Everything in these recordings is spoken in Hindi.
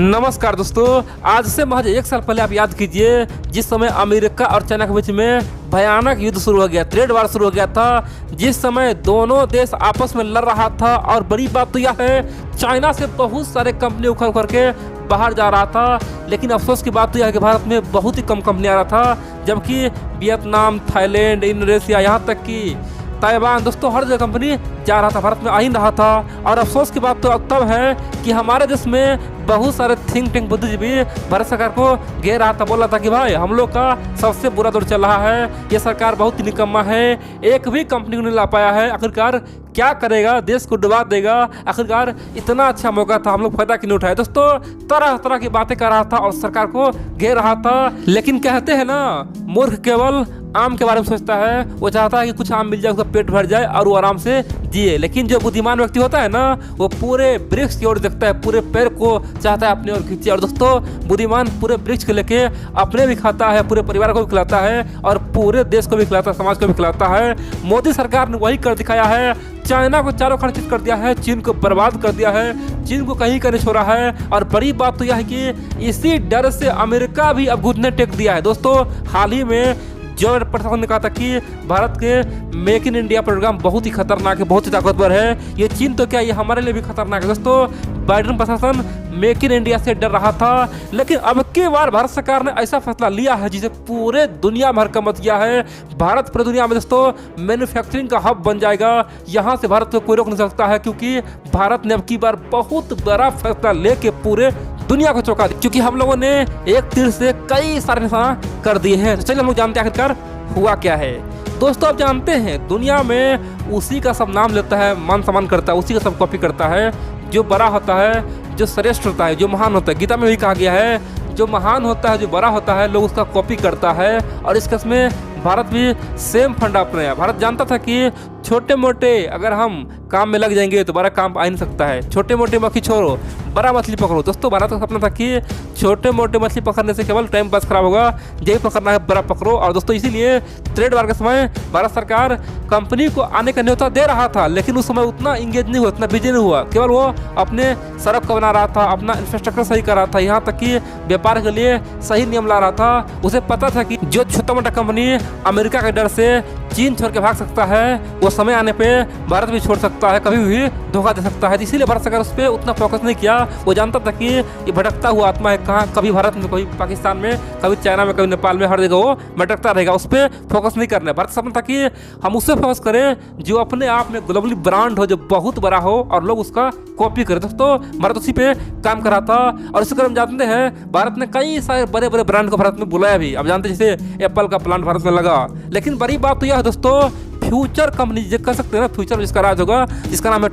नमस्कार दोस्तों, आज से महज एक साल पहले आप याद कीजिए जिस समय अमेरिका और चाइना के बीच में भयानक युद्ध शुरू हो गया, ट्रेड वार शुरू हो गया था। जिस समय दोनों देश आपस में लड़ रहा था और बड़ी बात तो यह है चाइना से बहुत सारे कंपनी उखड़ उखड़ के बाहर जा रहा था। लेकिन अफसोस की बात तो यह है कि भारत में बहुत ही कम कंपनी आ रहा था, जबकि वियतनाम, थाईलैंड, इंडोनेशिया, यहाँ तक कि ताइवान, दोस्तों हर जगह कंपनी जा रहा था, भारत में आ ही रहा था। और अफसोस की बात तो अब तब है कि हमारे देश में बहुत सारे थिंक टैंक बुद्धिजीवी भारत सरकार को घेर रहा था, बोल रहा था कि भाई हम लोग का सबसे बुरा दौर चल रहा है, ये सरकार बहुत ही निकम्मा है, एक भी कंपनी को नहीं ला पाया है, आखिरकार क्या करेगा, देश को डुबा देगा, आखिरकार इतना अच्छा मौका था, हम लोग फायदा क्यों नहीं उठाए। दोस्तों तरह तरह की बातें कर रहा था और सरकार को घेर रहा था। लेकिन कहते हैं ना, मूर्ख केवल आम के बारे में सोचता है, वो चाहता है कि कुछ आम मिल जाए, उसका पेट भर जाए और वो आराम से जिए। लेकिन जो बुद्धिमान व्यक्ति होता है ना, वो पूरे वृक्ष की ओर देखता है, पूरे पेड़ को चाहता है अपनी ओर खींचे। और दोस्तों बुद्धिमान पूरे वृक्ष को लेके अपने भी खाता है, पूरे परिवार को भी खिलाता है और पूरे देश को भी खिलाता है, समाज को भी खिलाता है। मोदी सरकार ने वही कर दिखाया है, चाइना को चारों खंड कर दिया है, चीन को बर्बाद कर दिया है, चीन को कहीं का नहीं छोड़ा है। और बड़ी बात तो यह है कि इसी डर से अमेरिका भी अब घुटने टेक दिया है। दोस्तों हाल ही में जो प्रशासन ने कहा था कि भारत के मेक इन इंडिया प्रोग्राम बहुत ही खतरनाक है, बहुत ही ताकतवर है, ये चीन तो क्या ये हमारे लिए भी खतरनाक है। दोस्तों बाइडेन प्रशासन मेक इन इंडिया से डर रहा था, लेकिन अब की बार भारत सरकार ने ऐसा फैसला लिया है जिसे पूरे दुनिया भर का मत किया है। भारत पूरी दुनिया में दोस्तों मैन्युफैक्चरिंग का हब बन जाएगा, यहाँ से भारत को कोई रोक नहीं सकता है, क्योंकि भारत ने अब की बार बहुत बड़ा फैसला लेके पूरे दुनिया को चौंका दिया, क्योंकि हम लोगों ने एक तीर से कई सारे निशाना कर दिए हैं। तो चलिए हम लोग जानते हैं आखिरकार हुआ क्या है। दोस्तों आप जानते हैं दुनिया में उसी का सब नाम लेता है, मान सम्मान करता है, उसी का सब कॉपी करता है। जो बड़ा होता है, जो श्रेष्ठ होता है, जो महान होता है, गीता में भी कहा गया है जो महान होता है, जो बड़ा होता है, लोग उसका कॉपी करता है। और इस केस में भारत भी सेम फंडा अपनाया। भारत जानता था कि छोटे मोटे अगर हम काम में लग जाएंगे तो बड़ा काम आ नहीं सकता है, छोटे मोटे मक्खी छोड़ो, बड़ा मछली पकड़ो। दोस्तों भारत का सपना था कि छोटे मोटे मछली पकड़ने से केवल टाइम पास खराब होगा, यही पकड़ना है, बड़ा पकड़ो। और दोस्तों इसीलिए ट्रेड वार के समय भारत सरकार कंपनी को आने का न्योता दे रहा था, लेकिन उस समय उतना इंगेज नहीं हुआ, उतना बिजी नहीं हुआ, केवल वो अपने सड़क को बना रहा था, अपना इंफ्रास्ट्रक्चर सही कर रहा था, यहाँ तक कि व्यापार के लिए सही नियम ला रहा था। उसे पता था कि जो छोटा मोटा कंपनी अमेरिका के डर से चीन छोड़ के भाग सकता है, वो समय आने पे भारत भी छोड़ सकता है, कभी भी धोखा दे सकता है। इसीलिए भारत सरकार उस पर उतना फोकस नहीं किया। वो जानता था कि ये भटकता हुआ आत्मा है, कहाँ कभी भारत में, कभी पाकिस्तान में, कभी चाइना में, कभी नेपाल में, हर जगह वो भटकता रहेगा, उस पर फोकस नहीं करना है। भारत सपना था कि हम उससे फोकस करें जो अपने आप में ग्लोबली ब्रांड हो, जो बहुत बड़ा हो और लोग उसका कॉपी करें। दोस्तों भारत उसी पे काम कर रहा था। और इसी कारण जानते हैं भारत ने कई सारे बड़े बड़े ब्रांड को भारत में बुलाया भी। अब जानते हैं जैसे एप्पल का प्लांट भारत में लगा। लेकिन बड़ी बात तो यह है दोस्तों, फ्यूचर कंपनी जो कह सकते हैं ना, फ्यूचर जिसका राज होगा, जिसका नाम है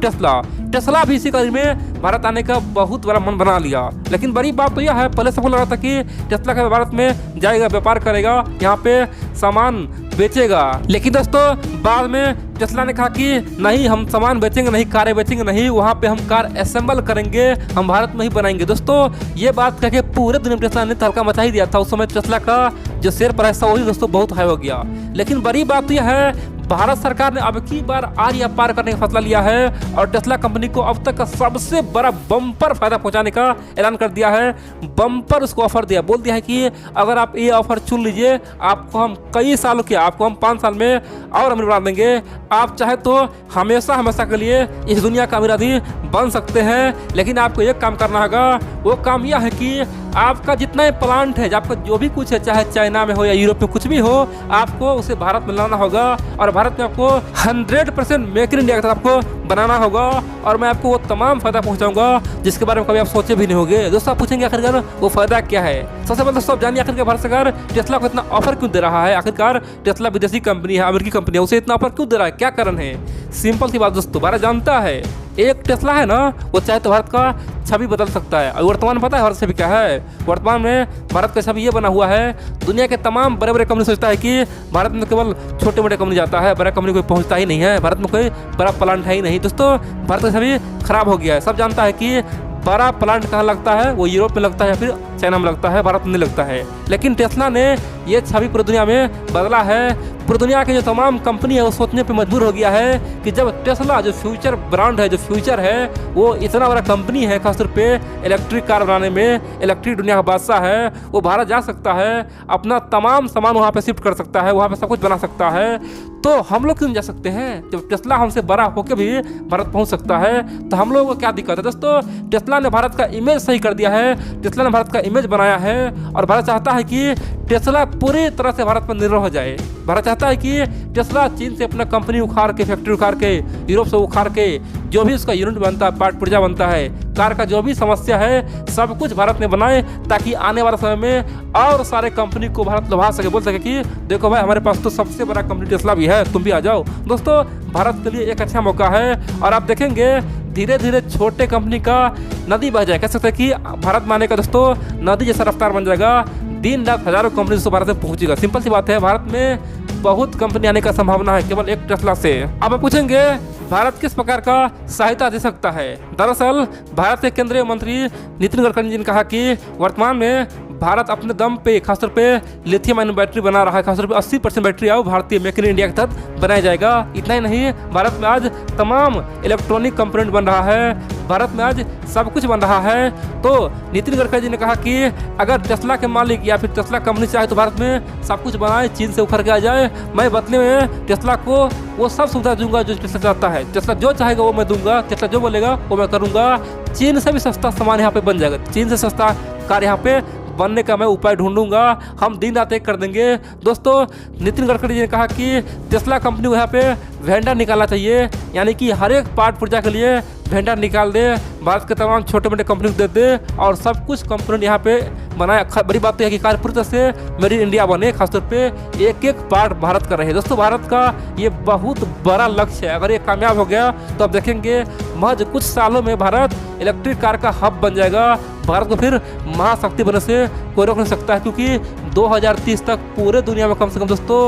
टेस्ला भी इसी कड़ी में भारत आने का बहुत बड़ा मन बना लिया। लेकिन बड़ी बात तो यह है, पहले सबको लगा था कि टेस्ला का भारत में जाएगा, व्यापार करेगा, यहाँ पे सामान बेचेगा। लेकिन दोस्तों बाद में टेस्ला ने कहा कि नहीं, हम सामान बेचेंगे नहीं, कारें बेचेंगे नहीं, वहाँ पे हम कार असेंबल करेंगे, हम भारत में ही बनाएंगे। दोस्तों ये बात कह के पूरे दुनिया में टेस्ला ने तहलका मचा ही दिया था। उस समय टेस्ला का जो शेयर प्राइस था वही दोस्तों बहुत हाई हो गया। लेकिन बड़ी बात तो यह है, भारत सरकार ने अब की बार आर या पार करने का फैसला लिया है और टेस्ला कंपनी को अब तक का सबसे बड़ा बम्पर फायदा पहुंचाने का ऐलान कर दिया है। बम्पर उसको ऑफर दिया, बोल दिया है कि अगर आप ये ऑफर चुन लीजिए, आपको हम कई सालों के, आपको हम 5 साल में और अमीर बना देंगे। आप चाहे तो हमेशा हमेशा के लिए इस दुनिया का अमीर आदमी बन सकते हैं। लेकिन आपको एक काम करना होगा, वो काम यह है कि आपका जितना प्लांट है, आपका जो भी कुछ है, चाहे चाइना में हो या यूरोप में कुछ भी हो, आपको उसे भारत में लाना होगा और भारत में आपको 100% मेक इन इंडिया का आपको बनाना होगा। और मैं आपको वो तमाम फायदा पहुंचाऊंगा जिसके बारे में कभी आप सोचे भी नहीं होंगे। दोस्तों आप पूछेंगे आखिरकार वो फायदा क्या है। सबसे पहले दोस्तों आप जानिए आखिरकार भारत सरकार टेस्ला को इतना ऑफर क्यों दे रहा है। आखिरकार टेस्ला विदेशी कंपनी है, अमेरिकी कंपनी है, उसे इतना ऑफर क्यों दे रहा है, क्या कारण है। सिंपल सी बात दोस्तों, भारत जानता है एक टेस्ला है ना, वो चाहे तो भारत का छवि बदल सकता है। और वर्तमान पता है भारत छवि क्या है, वर्तमान में भारत का छवि ये बना हुआ है, दुनिया के तमाम बड़े बड़े कंपनी सोचता है कि भारत में केवल छोटे मोटे कंपनी जाता है, बड़ा कंपनी कोई पहुंचता ही नहीं है, भारत में कोई बड़ा प्लांट है ही नहीं। दोस्तों भारत का छवि खराब हो गया है। सब जानता है कि बड़ा प्लांट कहाँ लगता है, वो यूरोप में लगता है, फिर चाइना में लगता है, भारत में नहीं लगता है। लेकिन टेस्ला ने ये छवि पूरी दुनिया में बदला है। पूरी दुनिया की जो तमाम कंपनी है वो सोचने पे मजबूर हो गया है कि जब टेस्ला जो फ्यूचर ब्रांड है, जो फ्यूचर है, वो इतना बड़ा कंपनी है खासतौर पे इलेक्ट्रिक कार बनाने में, इलेक्ट्रिक दुनिया का बादशाह है, वो भारत जा सकता है, अपना तमाम सामान वहाँ पे शिफ्ट कर सकता है, वहाँ पे सब कुछ बना सकता है, तो हम लोग क्यों नहीं जा सकते हैं? जब टेस्ला हमसे बड़ा होकर भी भारत पहुँच सकता है तो हम लोगों को क्या दिक्कत है? दोस्तों, टेस्ला ने भारत का इमेज सही कर दिया है, टेस्ला ने भारत का इमेज बनाया है और भारत चाहता है कि टेस्ला पूरी तरह से भारत पर निर्भर हो जाए। भारत चाहता है कि टेस्ला चीन से अपना कंपनी उखाड़ के, फैक्ट्री उखाड़ के, यूरोप से उखाड़ के जो भी उसका यूनिट बनता है, पार्ट पुर्जा बनता है, कार का जो भी समस्या है, सब कुछ भारत में बनाए ताकि आने वाले समय में और सारे कंपनी को भारत लुभा सके, बोल सके कि देखो भाई हमारे पास तो सबसे बड़ा कंपनी टेस्ला भी है, तुम भी आ जाओ। दोस्तों, भारत के लिए एक अच्छा मौका है और आप देखेंगे धीरे धीरे छोटे कंपनी का नदी बह जाए, कह सकते हैं कि भारत में आने का दोस्तों नदी जैसा रफ्तार बन जाएगा। दिन रात हजारों कंपनी से भारत में पहुंचेगा। सिंपल सी बात है, भारत में बहुत कंपनी आने का संभावना है केवल एक टेस्ला से। अब आप पूछेंगे भारत किस प्रकार का सहायता दे सकता है? दरअसल भारत के केंद्रीय मंत्री नितिन गडकरी जी ने कहा कि वर्तमान में भारत अपने दम पे खासतौर पे लिथियम आयन बैटरी बना रहा है, खासतौर पे 80% बैटरी आओ भारतीय मेक इन इंडिया के तहत बनाया जाएगा। इतना ही नहीं, भारत में आज तमाम इलेक्ट्रॉनिक कंपोनेंट बन रहा है, भारत में आज सब कुछ बन रहा है। तो नितिन गडकरी जी ने कहा कि अगर टेस्ला के मालिक या फिर टेस्ला कंपनी चाहे तो भारत में सब कुछ बनाए, चीन से उखड़ के आ जाए, मैं बदले में टेस्ला को वो सब सुविधा दूंगा जो टेस्ला चाहता है। टेस्ला जो चाहेगा वो मैं दूंगा, टेस्ला जो बोलेगा वो मैं करूंगा। चीन से भी सस्ता सामान यहाँ पे बन जाएगा, चीन से सस्ता कार यहाँ पे बनने का मैं उपाय ढूंढूंगा, हम दिन रात एक कर देंगे। दोस्तों, नितिन गडकरी जी ने कहा कि टेस्ला कंपनी को यहाँ पे वेंडर निकालना चाहिए, यानी कि हर एक पार्ट पुर्जा के लिए वेंडर निकाल दे, भारत के तमाम छोटे मोटे कंपनी को दे दे और सब कुछ कंपोनेंट यहाँ पे बनाए। बड़ी बात तो है कि कार पूरी तरह से मेड इन इंडिया बने, खासतौर पे एक एक पार्ट भारत का रहे। दोस्तों, भारत का ये बहुत बड़ा लक्ष्य है, अगर ये कामयाब हो गया तो आप देखेंगे महज कुछ सालों में भारत इलेक्ट्रिक कार का हब बन जाएगा। भारत को फिर महाशक्ति बनने से कोई रोक नहीं सकता है, क्योंकि 2030 तक पूरे दुनिया में कम से कम दोस्तों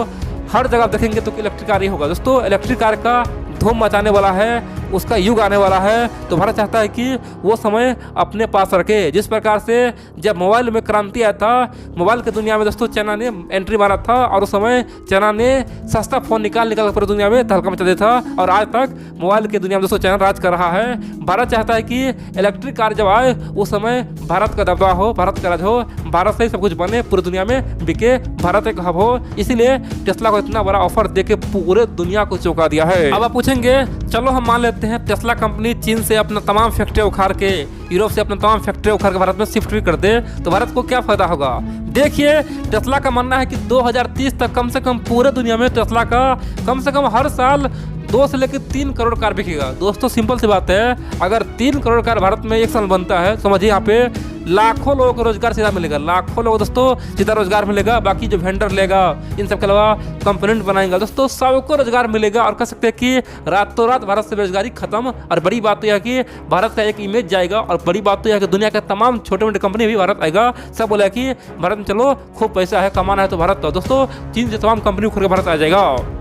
हर जगह आप देखेंगे तो इलेक्ट्रिक कार ही होगा। दोस्तों, इलेक्ट्रिक कार का धूम मचाने वाला है, उसका युग आने वाला है। तो भारत चाहता है कि वो समय अपने पास रखे। जिस प्रकार से जब मोबाइल में क्रांति आया था, मोबाइल की दुनिया में दोस्तों चाइना ने एंट्री मारा था और उस समय चाइना ने सस्ता फ़ोन निकाल पूरी दुनिया में तहलका मचा दिया था और आज तक मोबाइल की दुनिया में दोस्तों चाइना राज कर रहा है। भारत चाहता है कि इलेक्ट्रिक कार जब आए उस समय भारत का दबदबा हो, भारत का राज हो, भारत से सब कुछ बने, पूरी दुनिया में बिके, भारत एक हब हो। इसीलिए टेस्ला को इतना बड़ा ऑफर देके पूरे दुनिया को चौंका दिया है। अब आप पूछेंगे, चलो हम मान लेते हैं टेस्ला कंपनी चीन से अपना तमाम फैक्ट्री उखाड़ के, यूरोप से अपना तमाम फैक्ट्री उखाड़ के भारत में शिफ्ट भी कर दे, तो भारत को क्या फायदा होगा? देखिए, टेस्ला का मानना है कि 2030 तक कम से कम पूरे दुनिया में टेस्ला का कम से कम हर साल 2 से लेकर 3 करोड़ कार बिकेगा। दोस्तों, सिंपल सी बात है, अगर 3 करोड़ कार भारत में एक साल बनता है, समझिए यहाँ पे लाखों लोगों को रोजगार सीधा मिलेगा, लाखों लोगों दोस्तों सीधा रोजगार मिलेगा। बाकी जो वेंडर लेगा, इन सब के अलावा कंपोनेंट बनाएंगा, दोस्तों सबको रोजगार मिलेगा और कह सकते हैं कि रातों रात भारत से बेरोजगारी खत्म। और बड़ी बात तो यह है कि भारत का एक इमेज जाएगा और बड़ी बात तो यह है कि दुनिया के तमाम छोटे मोटे कंपनी भी भारत आएगा। सब बोला कि भारत में चलो खूब पैसा है, कमाना है तो भारत, तो दोस्तों चीन से तमाम कंपनी उखड़ के भारत आ जाएगा।